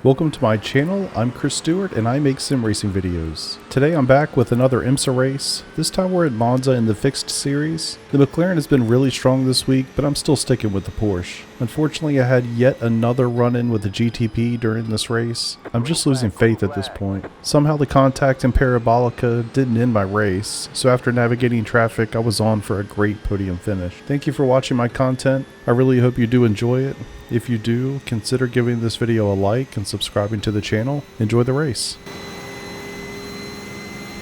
Welcome to my channel. I'm Chris Stewart and I make sim racing videos. Today I'm back with another IMSA race. This time we're at Monza in the fixed series. The McLaren has been really strong this week, but I'm still sticking with the Porsche. Unfortunately, I had yet another run-in with the GTP during this race. I'm just losing faith at this point. Somehow the contact in Parabolica didn't end my race, so after navigating traffic I was on for a great podium finish. Thank you for watching my content. I really hope you do enjoy it. If you do, consider giving this video a like and subscribing to the channel. Enjoy the race.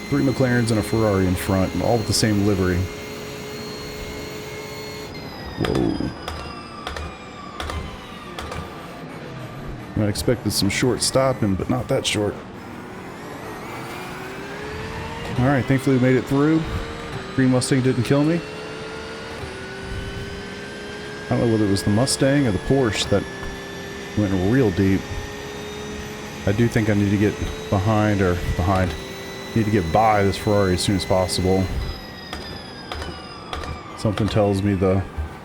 3 McLarens and a Ferrari in front, all with the same livery. Whoa. I expected some short stopping, but not that short. Alright, thankfully we made it through. Green Mustang didn't kill me. I don't know whether it was the Mustang or the Porsche that went real deep. I do think I need to get need to get by this Ferrari as soon as possible. Something tells me the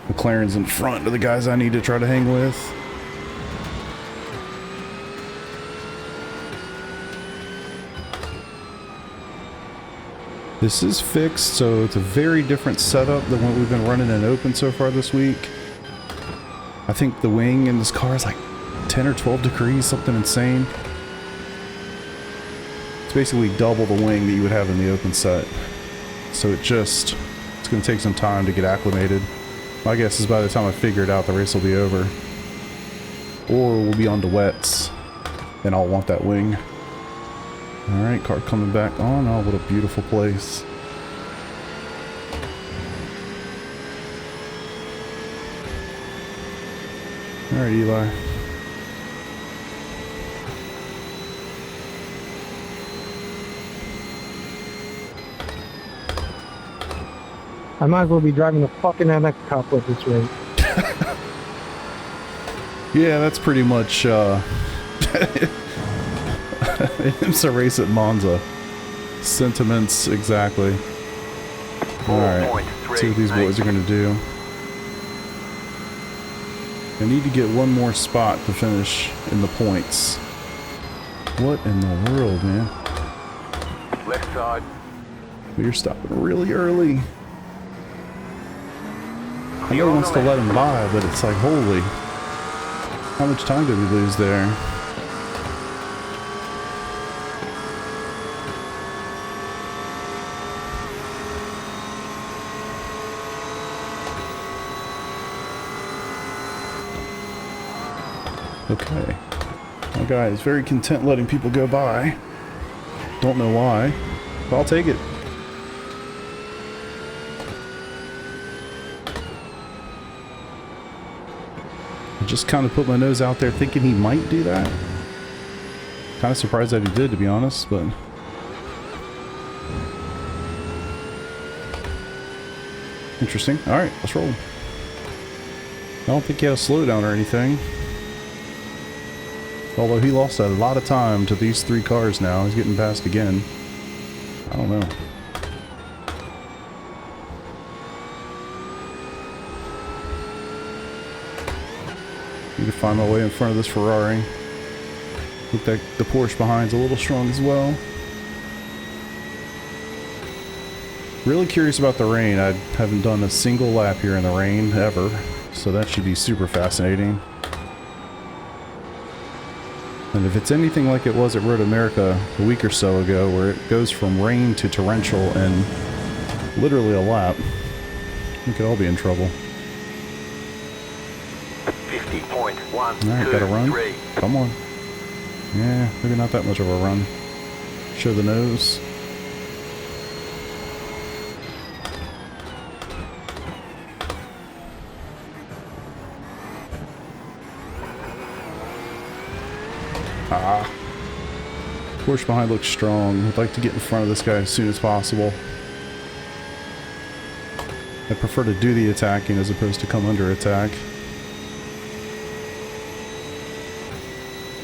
McLaren's in front of the guys I need to try to hang with. This is fixed, so it's a very different setup than what we've been running in open so far this week. I think the wing in this car is like 10 or 12 degrees, something insane. It's basically double the wing that you would have in the open set. So it's going to take some time to get acclimated. My guess is by the time I figure it out, the race will be over. Or we'll be on to wets, and I'll want that wing. Alright, car coming back on. Oh, what a beautiful place. Alright, Eli. I might as well be driving the fucking MX Cup with this rate. Yeah, that's pretty much it's a race at Monza. Sentiments exactly. Alright, see what these boys are going to do. I need to get one more spot to finish in the points. What in the world, man? Left side. You're stopping really early. I know he wants to let him by, but it's like, holy. How much time did we lose there? Okay. My guy is very content letting people go by. Don't know why, but I'll take it. I just kind of put my nose out there thinking he might do that. Kind of surprised that he did, to be honest, but... Interesting. Alright, let's roll. I don't think he had a slowdown or anything. Although he lost a lot of time to these 3 cars now. He's getting passed again. I don't know. Need to find my way in front of this Ferrari. Look like the Porsche behind's a little strong as well. Really curious about the rain. I haven't done a single lap here in the rain ever, so that should be super fascinating. And if it's anything like it was at Road America a week or so ago, where it goes from rain to torrential in literally a lap, we could all be in trouble. 50.1. Alright, got a run. 3. Come on. Yeah, maybe not that much of a run. Show the nose. Ah. Porsche behind looks strong. I'd like to get in front of this guy as soon as possible. I prefer to do the attacking as opposed to come under attack.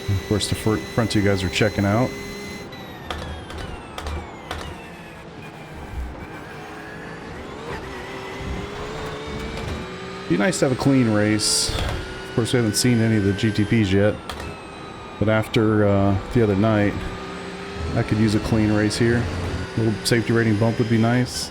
And of course, the front 2 guys are checking out. Be nice to have a clean race. Of course, we haven't seen any of the GTPs yet. But after the other night, I could use a clean race here. A little safety rating bump would be nice.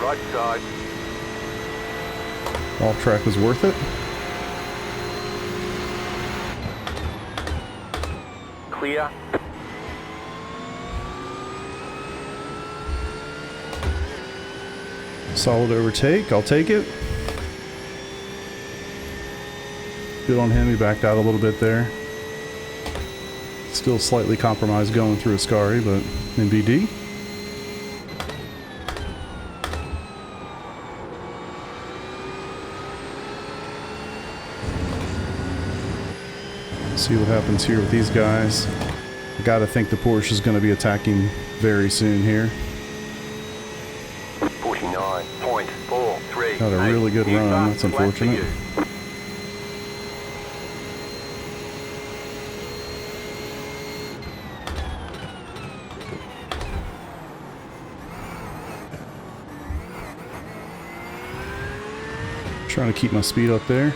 Right side. All track was worth it. Clear. Solid overtake, I'll take it. Good on him, he backed out a little bit there. Still slightly compromised going through Ascari, but in BD. See what happens here with these guys. I gotta think the Porsche is gonna be attacking very soon here. 49.43. Had a really good run, that's unfortunate. Trying to keep my speed up there.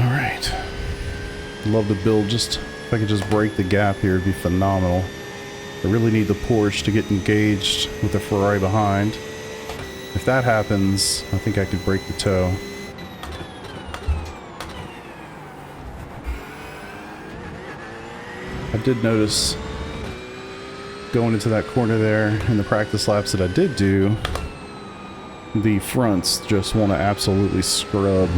Alright. Love to build just, if I could just break the gap here, it'd be phenomenal. I really need the Porsche to get engaged with the Ferrari behind. If that happens, I think I could break the toe. I did notice going into that corner there in the practice laps that I did do, the fronts just want to absolutely scrub,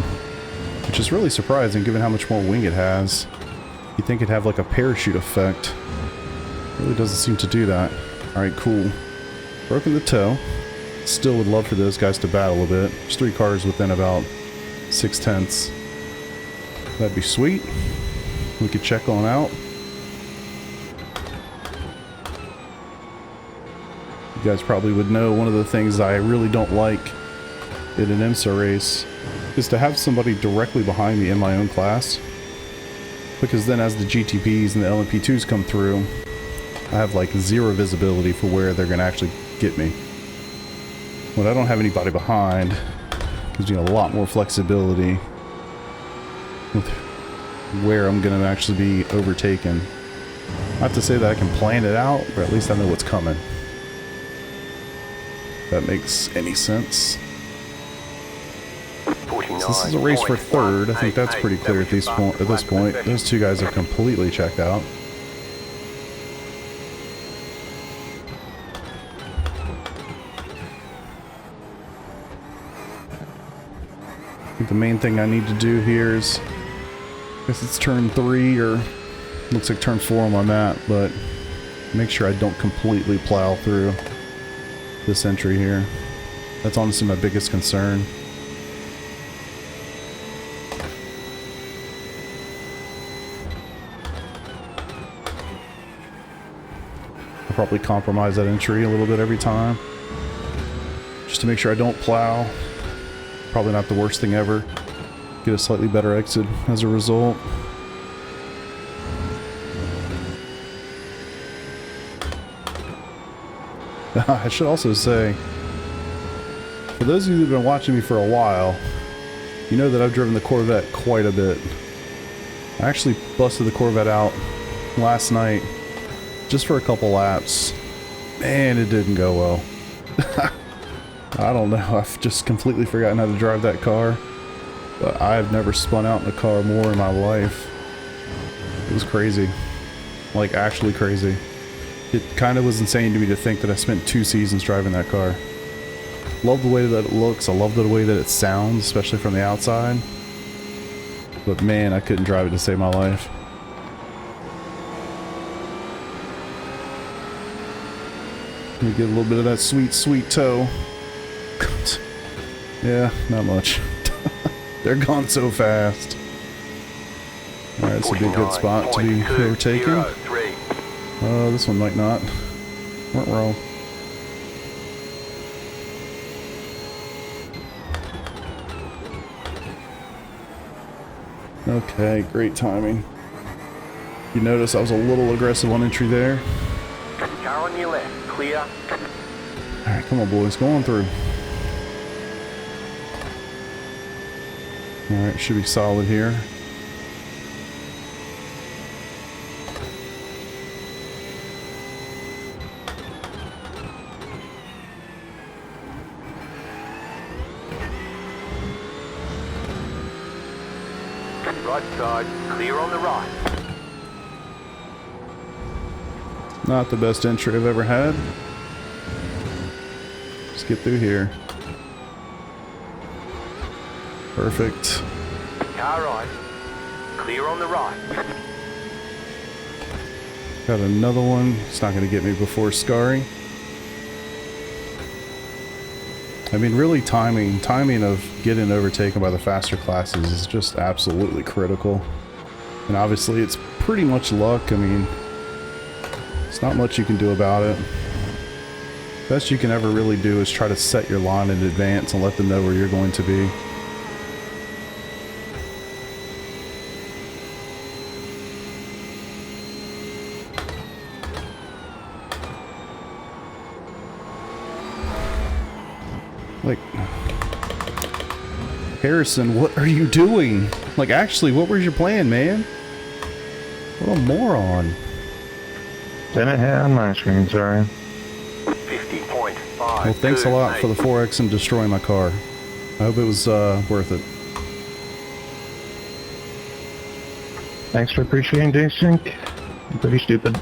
which is really surprising given how much more wing it has. You'd think it'd have like a parachute effect. Really doesn't seem to do that. Alright, cool. Broken the toe. Still would love for those guys to battle a bit. There's 3 cars within about 6/10. That'd be sweet. We could check on out. You guys probably would know one of the things I really don't like in an IMSA race is to have somebody directly behind me in my own class. Because then as the GTPs and the LMP2s come through, I have like zero visibility for where they're going to actually get me. When I don't have anybody behind, it gives me a lot more flexibility with where I'm going to actually be overtaken. Not to say that I can plan it out, but at least I know what's coming. If that makes any sense. So this is a race for third. I think that's pretty clear at this point. Those 2 guys are completely checked out. I think the main thing I need to do here is, I guess it's turn 3 or looks like turn 4 on my map, but make sure I don't completely plow through this entry here. That's honestly my biggest concern. I'll probably compromise that entry a little bit every time, just to make sure I don't plow. Probably not the worst thing ever. Get a slightly better exit as a result. I should also say, for those of you that have been watching me for a while, you know that I've driven the Corvette quite a bit. I actually busted the Corvette out last night just for a couple laps. Man, it didn't go well. I don't know, I've just completely forgotten how to drive that car. But I've never spun out in a car more in my life. It was crazy. Like, actually crazy. It kind of was insane to me to think that I spent 2 seasons driving that car. Love the way that it looks, I love the way that it sounds, especially from the outside. But man, I couldn't drive it to save my life. Let me get a little bit of that sweet, sweet toe. Yeah, not much. They're gone so fast. Alright, this would be a good spot to be overtaken. This one might not. Weren't wrong. Okay, great timing. You notice I was a little aggressive on entry there. Car on your left. Clear. Alright, come on boys, go on through. Alright, should be solid here. Right side. Clear on the right. Not the best entry I've ever had. Let's get through here. Perfect. Car right. Clear on the right. Got another one. It's not going to get me before Scary. I mean, really timing of getting overtaken by the faster classes is just absolutely critical. And obviously it's pretty much luck. I mean, it's not much you can do about it. Best you can ever really do is try to set your line in advance and let them know where you're going to be. Like, Harrison, what are you doing? Like, actually, what was your plan, man? What a moron. Didn't hit on my screen, sorry. 50.5. Well, thanks a lot for the 4X and destroying my car. I hope it was worth it. Thanks for appreciating Desync. I'm pretty stupid.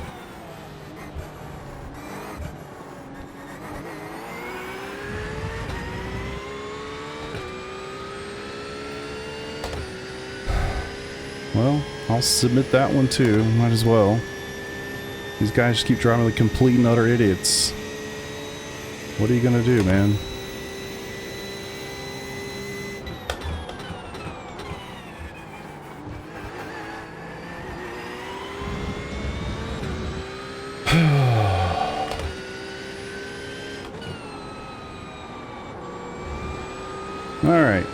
Well, I'll submit that one too. Might as well. These guys just keep driving like complete and utter idiots. What are you gonna do, man? Alright.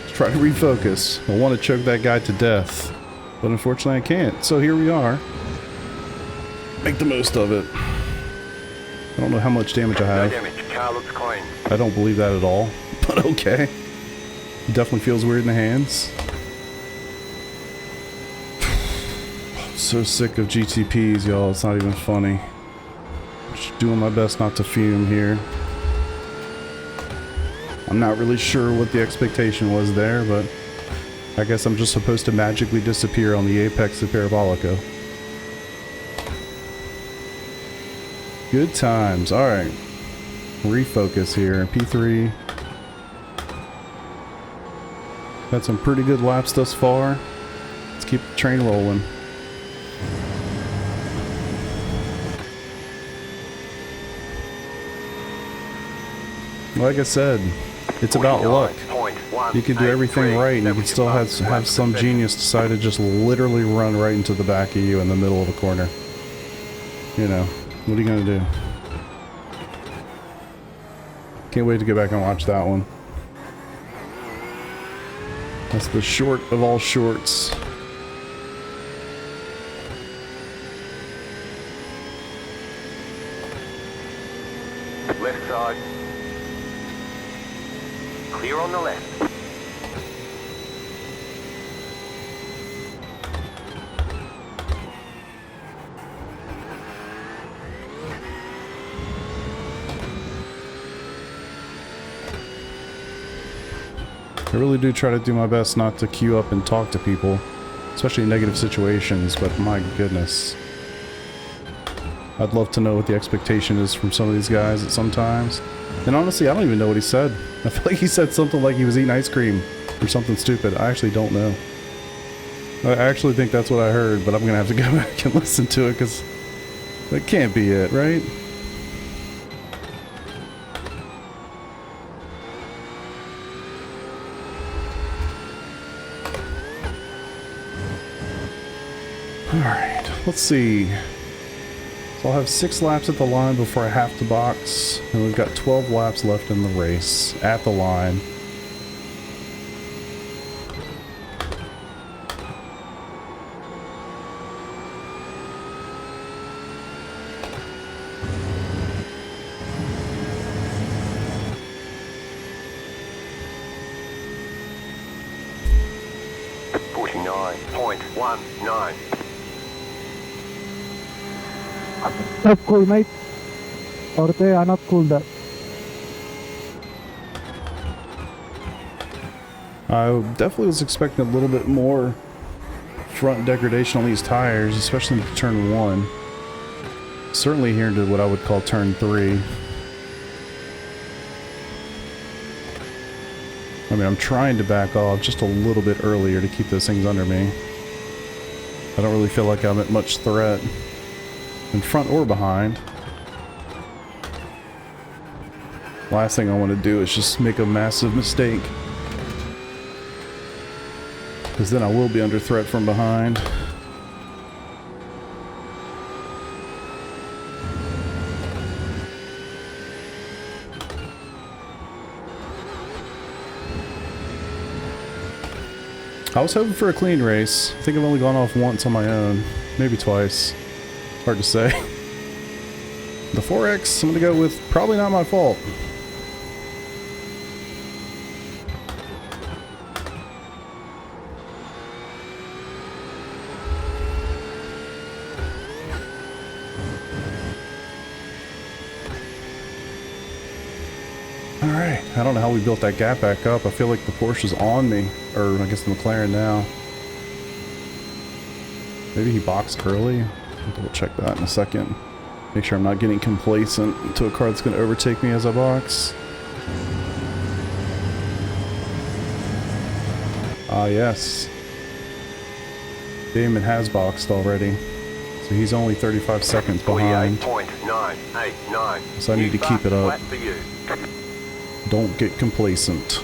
Let's try to refocus. I want to choke that guy to death. But unfortunately I can't. So here we are. Make the most of it. I don't know how much damage I No have. damage. Car looks clean. I don't believe that at all. But okay. It definitely feels weird in the hands. I'm so sick of GTPs, y'all. It's not even funny. Just doing my best not to fume here. I'm not really sure what the expectation was there, but I guess I'm just supposed to magically disappear on the apex of Parabolico. Good times. Alright. Refocus here. P3. Got some pretty good laps thus far. Let's keep the train rolling. Like I said, it's about luck. You can do everything right and you can still have some genius decide to just literally run right into the back of you in the middle of a corner. You know, what are you gonna do? Can't wait to get back and watch that one. That's the short of all shorts. Left side. Clear on the left. I really do try to do my best not to queue up and talk to people, especially in negative situations, but my goodness. I'd love to know what the expectation is from some of these guys at some times. And honestly, I don't even know what he said. I feel like he said something like he was eating ice cream or something stupid. I actually don't know. I actually think that's what I heard, but I'm gonna have to go back and listen to it because that can't be it, right? Alright, let's see. So I'll have 6 laps at the line before I have to box, and we've got 12 laps left in the race at the line. 29.19. Not cool, mate. Or they are not cool that. I definitely was expecting a little bit more front degradation on these tires, especially into turn 1. Certainly here into what I would call turn 3. I mean, I'm trying to back off just a little bit earlier to keep those things under me. I don't really feel like I'm at much threat in front or behind. Last thing I want to do is just make a massive mistake, because then I will be under threat from behind. I was hoping for a clean race. I think I've only gone off once on my own, maybe twice. Hard to say. The 4X, I'm gonna go with probably not my fault. Alright, I don't know how we built that gap back up. I feel like the Porsche's on me, or I guess the McLaren now. Maybe he boxed early? I'll double check that in a second. Make sure I'm not getting complacent to a car that's going to overtake me as I box. Ah, yes. Damon has boxed already. So he's only 35 seconds behind. 48.989. So I need to keep it up. Flat for you. Don't get complacent.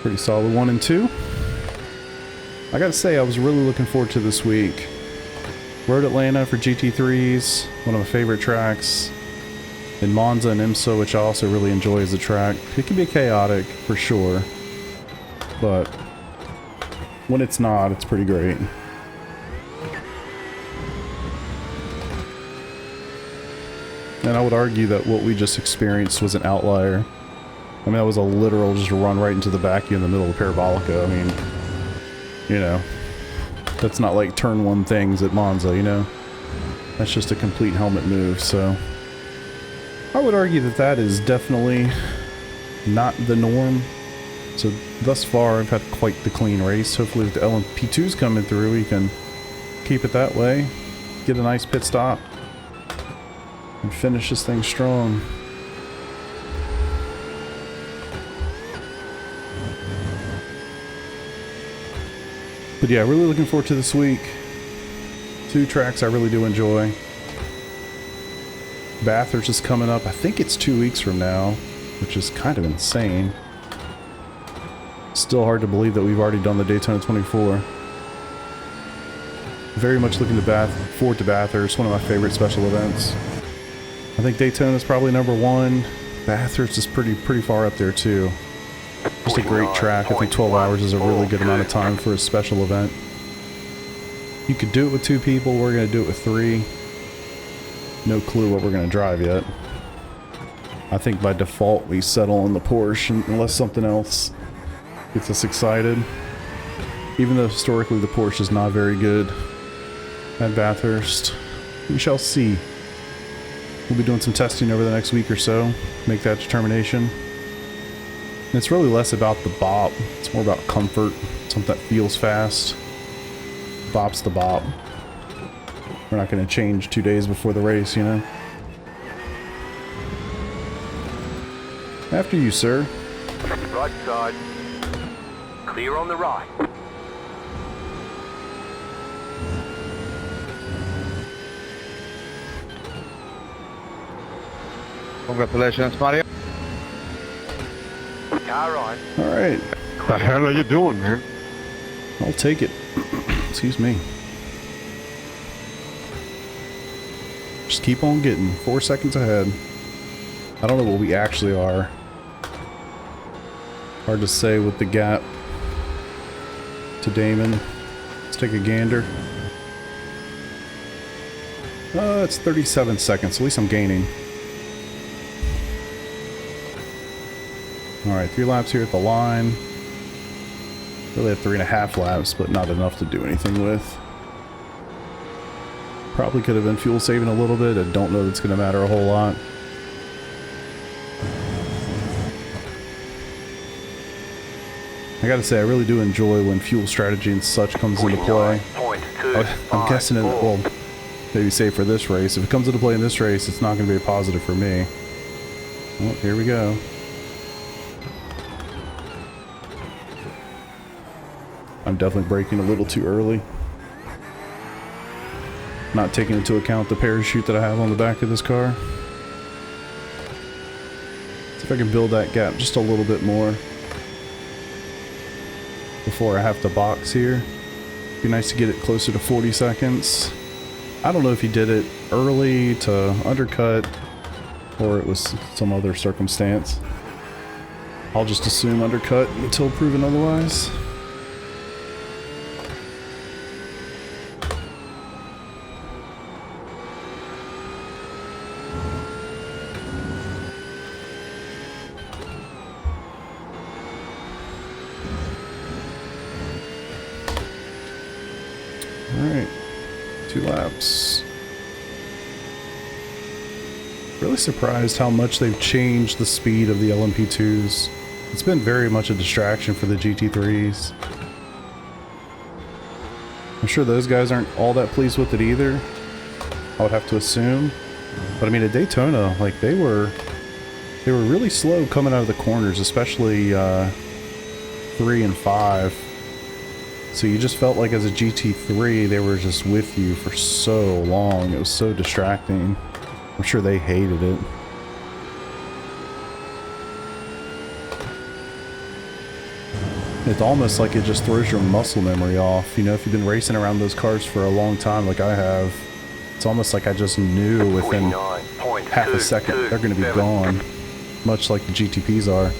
Pretty solid 1 and 2. I gotta say, I was really looking forward to this week. Road Atlanta for GT3s, one of my favorite tracks. In Monza and IMSA, which I also really enjoy as a track. It can be chaotic, for sure. But when it's not, it's pretty great. And I would argue that what we just experienced was an outlier. I mean, that was a literal just run right into the back of you in the middle of Parabolica. I mean, you know, that's not like turn 1 things at Monza, you know? That's just a complete helmet move, so... I would argue that that is definitely not the norm. So thus far, I've had quite the clean race. Hopefully with the LMP2s coming through, we can keep it that way. Get a nice pit stop. And finish this thing strong. But yeah, really looking forward to this week. 2 tracks I really do enjoy. Bathurst is coming up. I think it's 2 weeks from now, which is kind of insane. Still hard to believe that we've already done the Daytona 24. Very much looking forward to Bathurst, one of my favorite special events. I think Daytona is probably number 1. Bathurst is pretty far up there too. Just a great track. I think 12 hours is a really good amount of time for a special event. You could do it with 2 people. We're going to do it with 3. No clue what we're going to drive yet. I think by default we settle on the Porsche unless something else gets us excited. Even though historically the Porsche is not very good at Bathurst. We shall see. We'll be doing some testing over the next week or so. Make that determination. And it's really less about the bop. It's more about comfort. Something that feels fast. Bop's the bop. We're not going to change 2 days before the race, you know? After you, sir. Right side. Clear on the right. Congratulations, Mario. Car right. Alright. What the hell are you doing, man? I'll take it. Excuse me. Just keep on getting 4 seconds ahead. I don't know what we actually are. Hard to say with the gap to Damon. Let's take a gander. It's 37 seconds. At least I'm gaining. Alright, 3 laps here at the line. Really have 3.5 laps, but not enough to do anything with. Probably could have been fuel saving a little bit. I don't know that's going to matter a whole lot. I gotta say, I really do enjoy when fuel strategy and such comes into play. I'm guessing it, well, maybe say for this race. If it comes into play in this race, it's not going to be a positive for me. Well, here we go. I'm definitely braking a little too early. Not taking into account the parachute that I have on the back of this car. See if I can build that gap just a little bit more before I have to box here. Be nice to get it closer to 40 seconds. I don't know if he did it early to undercut or it was some other circumstance. I'll just assume undercut until proven otherwise. Alright, 2 laps. Really surprised how much they've changed the speed of the LMP2s. It's been very much a distraction for the GT3s. I'm sure those guys aren't all that pleased with it either, I would have to assume. But I mean, at Daytona, like, they were really slow coming out of the corners, especially 3 and 5. So you just felt like as a GT3, they were just with you for so long. It was so distracting. I'm sure they hated it. It's almost like it just throws your muscle memory off. You know, if you've been racing around those cars for a long time like I have, it's almost like I just knew within half a second they're going to be gone. Much like the GTPs are.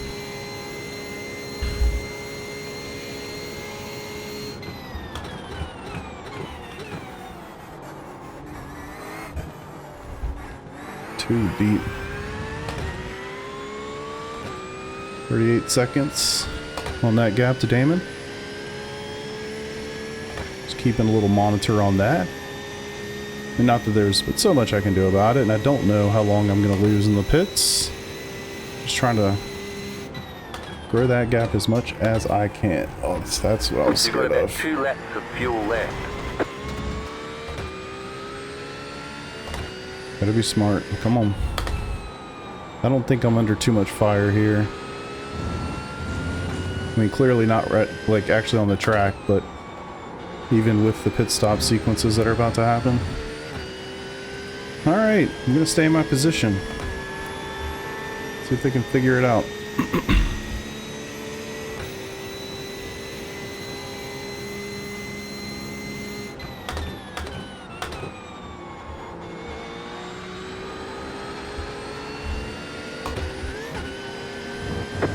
Beat. 38 seconds on that gap to Damon. Just keeping a little monitor on that. And not that there's but so much I can do about it, and I don't know how long I'm going to lose in the pits. Just trying to grow that gap as much as I can. Oh, that's what I was scared of. 2 laps of fuel left. Gotta be smart. Come on. I don't think I'm under too much fire here. I mean, clearly not right, like actually on the track, but even with the pit stop sequences that are about to happen. Alright, I'm gonna stay in my position. See if they can figure it out.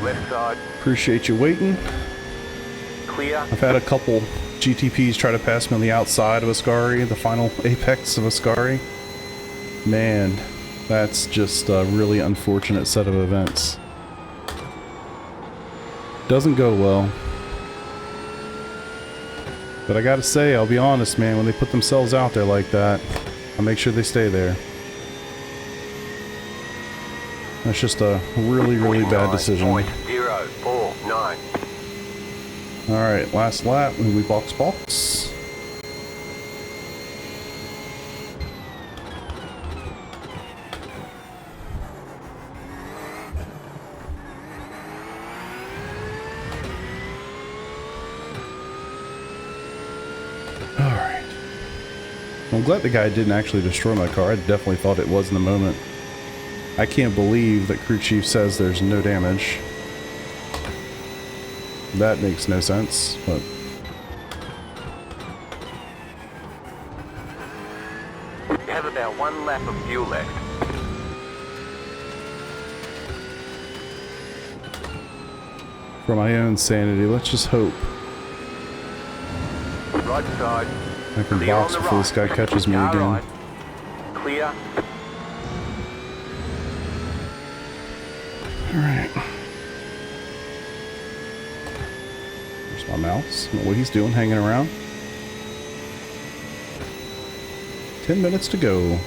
Left side. Appreciate you waiting. Clear. I've had a couple GTPs try to pass me on the outside of Ascari, the final apex of Ascari. Man, that's just a really unfortunate set of events. Doesn't go well. But I gotta say, I'll be honest, man, when they put themselves out there like that, I'll make sure they stay there. That's just a really, really bad decision. 0.049. Alright, last lap, and we box. Alright. I'm glad the guy didn't actually destroy my car. I definitely thought it was in the moment. I can't believe that crew chief says there's no damage. That makes no sense, but... We have about 1 lap of fuel left. For my own sanity, let's just hope Right side. I can Clear box on the before this guy right. catches me Car again. right. clear. Alright. There's my mouse. I don't know what he's doing, hanging around. 10 minutes to go.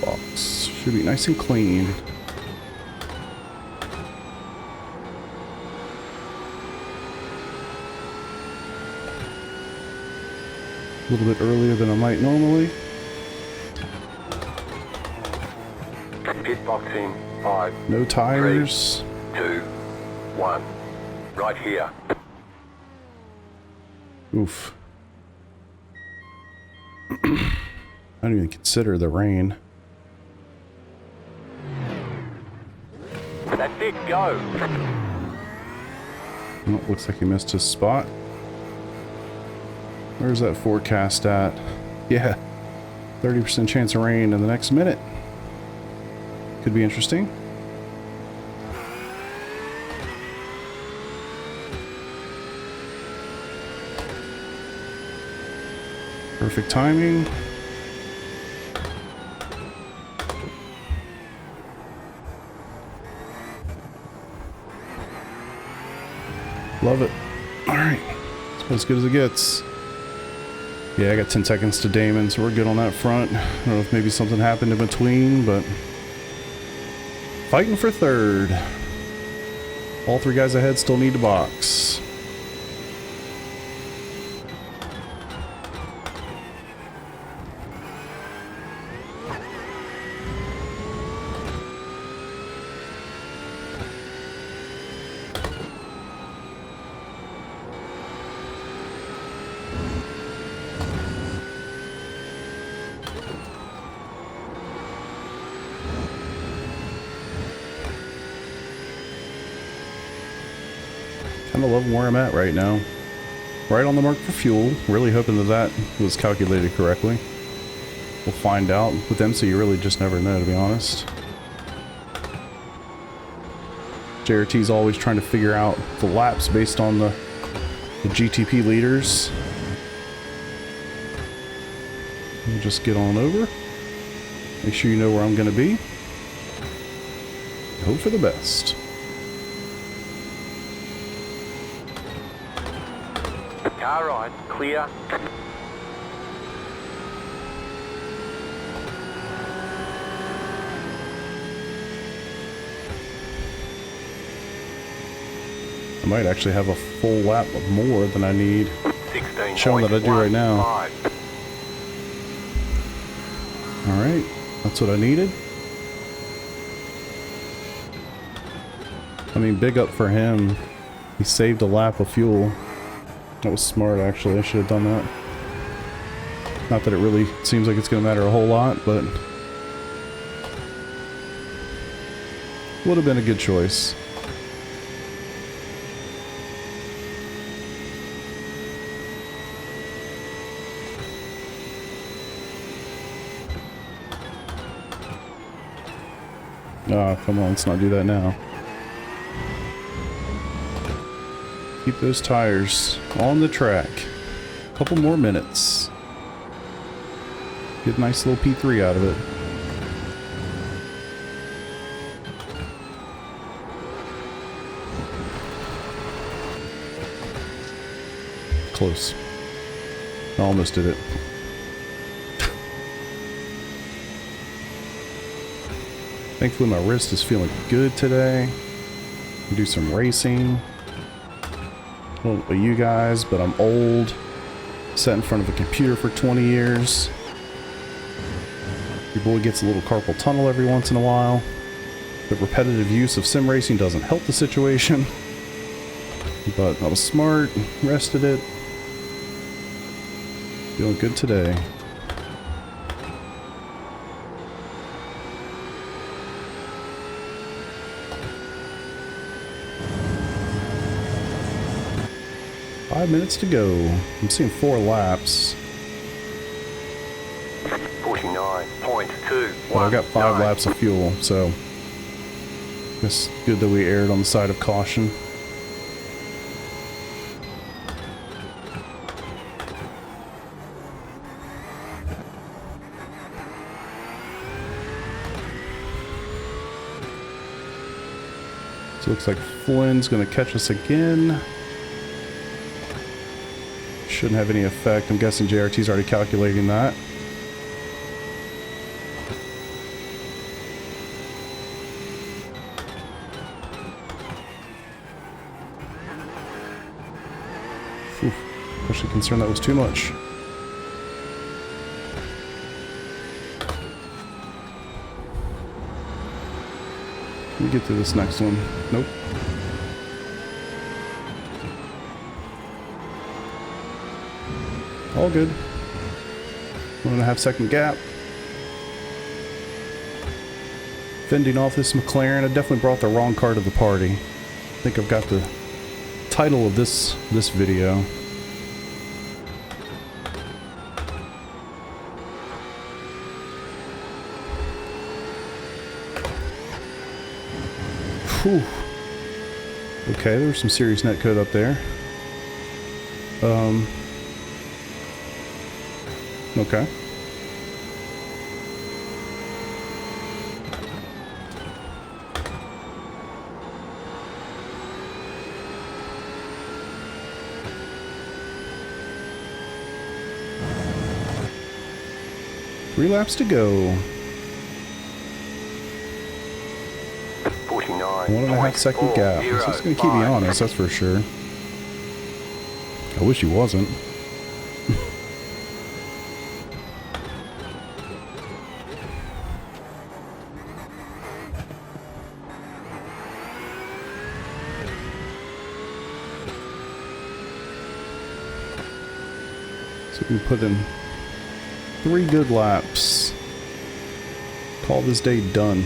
Box. Should be nice and clean. A little bit earlier than I might normally. Pit box in 5, No tires. 2, 1. Right here. Oof. I don't even consider the rain. That's it, go. Oh, looks like he missed his spot. Where's that forecast at? Yeah, 30% chance of rain in the next minute. Could be interesting. Perfect timing. Love it. Alright. It's about as good as it gets. Yeah, I got 10 seconds to Damon, so we're good on that front. I don't know if maybe something happened in between, but... fighting for third. All three guys ahead still need to box. Kind of loving where I'm at right now. Right on the mark for fuel. Really hoping that that was calculated correctly. We'll find out. With IMSA, you really just never know, to be honest. JRT's always trying to figure out the laps based on the GTP leaders. We'll just get on over. Make sure you know where I'm going to be. Hope for the best. Car right, clear. I might actually have a full lap of more than I need. 16. Showing that I do right now. 5. Alright, that's what I needed. I mean, big up for him. He saved a lap of fuel. That was smart, actually. I should have done that. Not that it really seems like it's going to matter a whole lot, but... would have been a good choice. Ah, come on, let's not do that now. Keep those tires on the track. A couple more minutes. Get a nice little P3 out of it. Close. I almost did it. Thankfully my wrist is feeling good today. Do some racing. I don't know about you guys, but I'm old. Sat in front of a computer for 20 years. Your boy gets a little carpal tunnel every once in a while. The repetitive use of sim racing doesn't help the situation. But I was smart, rested it. Feeling good today. 5 minutes to go. I'm seeing 4 laps. 49.2. But I've got 5 laps of fuel, so it's good that we erred on the side of caution. So it looks like Flynn's going to catch us again. Shouldn't have any effect. I'm guessing JRT's already calculating that. Oof, actually concerned that was too much. Let me get to this next one. Nope. All good. 1.5 second gap. Fending off this McLaren. I definitely brought the wrong car to the party. I think I've got the title of this video. Whew. Okay, there was some serious netcode up there. Okay. Three laps to go. 1.5 second gap. So it's going to keep me honest, that's for sure. I wish he wasn't. So we can put in 3 good laps. Call this day done.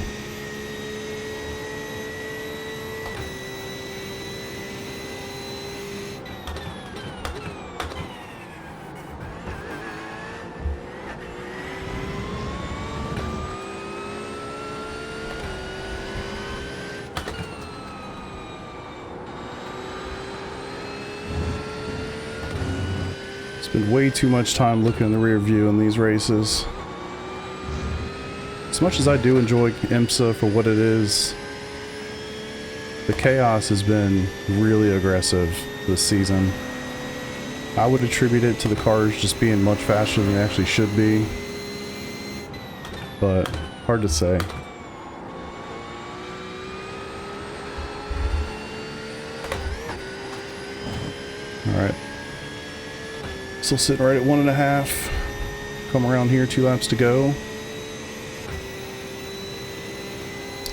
Spend way too much time looking in the rear view in these races. As much as I do enjoy IMSA for what it is, the chaos has been really aggressive this season. I would attribute it to the cars just being much faster than they actually should be, but hard to say. Alright. Still sitting right at 1.5. Come around here, 2 laps to go.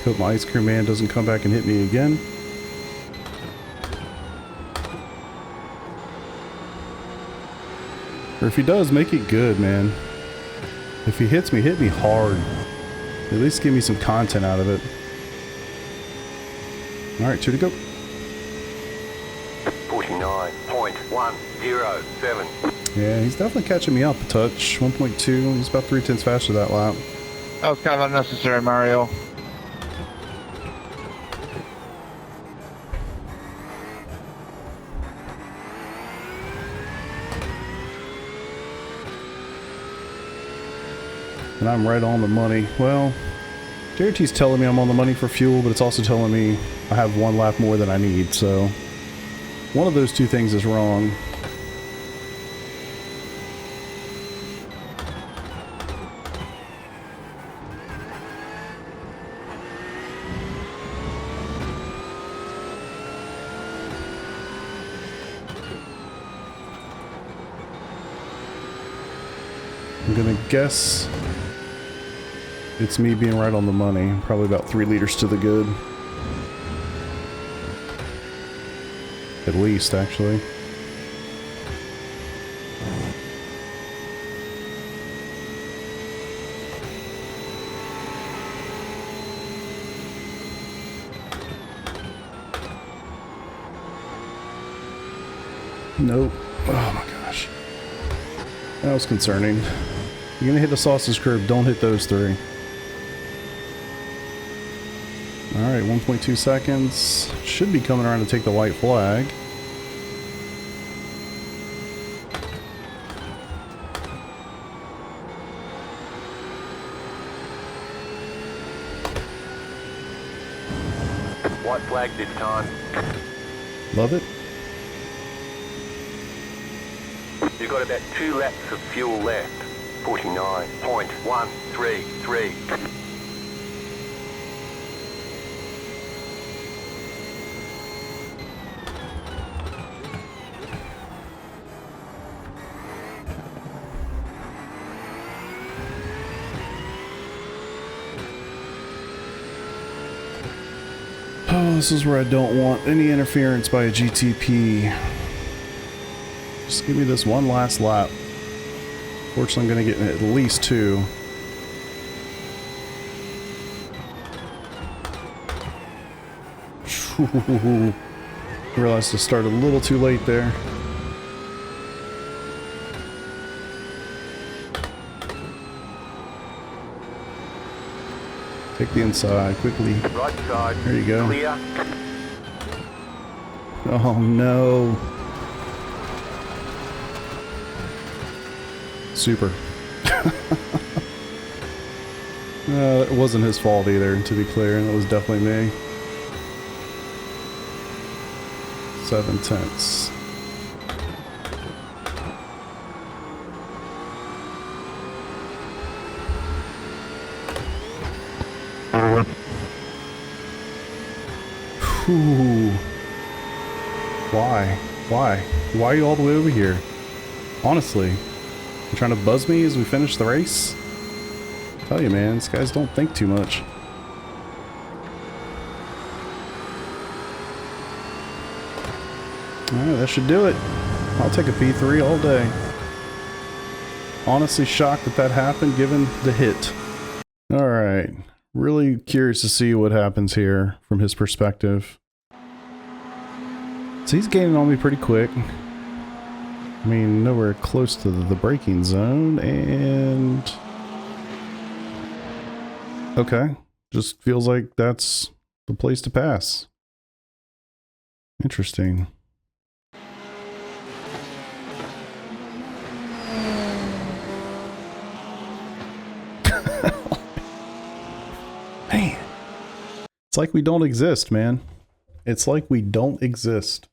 Hope my ice cream man doesn't come back and hit me again. Or if he does, make it good, man. If he hits me, hit me hard. At least give me some content out of it. Alright, 2 to go. 49.107. Yeah, he's definitely catching me up a touch. 1.2. He's about 3/10 faster that lap. That was kind of unnecessary, Mario. And I'm right on the money. Well, JRT's telling me I'm on the money for fuel, but it's also telling me I have 1 lap more than I need, so one of those 2 things is wrong. I'm gonna guess it's me being right on the money. Probably about 3 liters to the good. At least, actually. Nope. Oh my gosh. That was concerning. You're gonna hit the sausage curb, don't hit those three. Alright, 1.2 seconds. Should be coming around to take the white flag. White flag this time. Love it. You've got about 2 laps of fuel left. 49.133. Oh, this is where I don't want any interference by a GTP. Just give me this one last lap. Fortunately, I'm going to get at least 2. Realized I started a little too late there. Take the inside quickly. Right side. There you go. Clear. Oh no. Super. It wasn't his fault either, to be clear. That was definitely me. 7/10. Whew. Why? Why? Why are you all the way over here? Honestly. You trying to buzz me as we finish the race? I tell you, man, these guys don't think too much. Alright, that should do it. I'll take a P3 all day. Honestly shocked that that happened given the hit. Alright. Really curious to see what happens here from his perspective. So he's gaining on me pretty quick. I mean, nowhere close to the braking zone, and... Okay. Just feels like that's the place to pass. Interesting. Man. It's like we don't exist, man. It's like we don't exist.